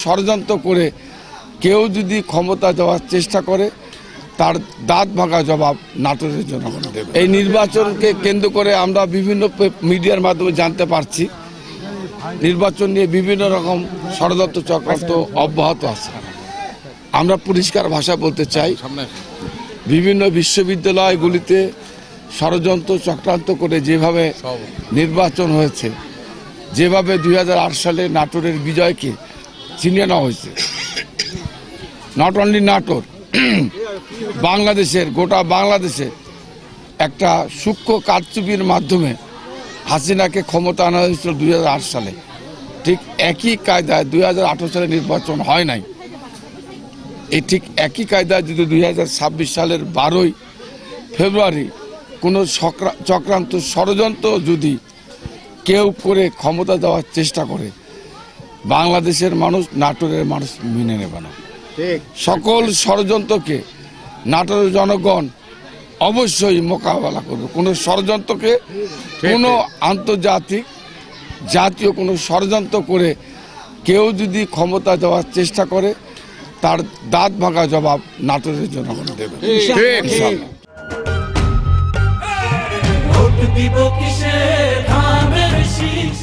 ষড়যন্ত্র করে কেউ যদি ক্ষমতা যাওয়ার চেষ্টা করে তার দাঁত ভাঙা জবাব নাটোরের জনগণ দেবে। এই নির্বাচনকে কেন্দ্র করে আমরা বিভিন্ন মিডিয়ার মাধ্যমে জানতে পারছি নির্বাচন নিয়ে বিভিন্ন রকম ষড়যন্ত্র চক্রান্ত অব্যাহত আছে। আমরা পরিষ্কার ভাষা বলতে চাই, বিভিন্ন বিশ্ববিদ্যালয়গুলিতে ষড়যন্ত্র চক্রান্ত করে যেভাবে নির্বাচন হয়েছে, যেভাবে 2008 সালে নাটোরের বিজয়কে ছিনিয়ে নেওয়া হয়েছে, নট অনলি নাটোর, বাংলাদেশের গোটা বাংলাদেশে একটা সূক্ষ্ম কারচুপির মাধ্যমে হাসিনাকে ক্ষমতা আনা হয়েছিল 2008 সালে। ঠিক একই কায়দায় 2018 সালে নির্বাচন হয় নাই। এই ঠিক একই কায়দায় যদি 2026 সালের 12ই ফেব্রুয়ারি কোনো চক্রান্ত ষড়যন্ত্র যদি কেউ করে ক্ষমতা দেওয়ার চেষ্টা করে, বাংলাদেশের মানুষ, নাটোরের মানুষ মেনে নেবে না। সকল ষড়যন্ত্রকে নাটোরের জনগণ অবশ্যই মোকাবেলা করবে। কোনো ষড়যন্ত্রকে, কোনো আন্তর্জাতিক জাতীয় কোনো ষড়যন্ত্র করে কেউ যদি ক্ষমতা দেওয়ার চেষ্টা করে তার দাঁত ভাঙা জবাব নাটোরের জনগণ দেবে। ভোট দিব কিসে ধানের শীষ।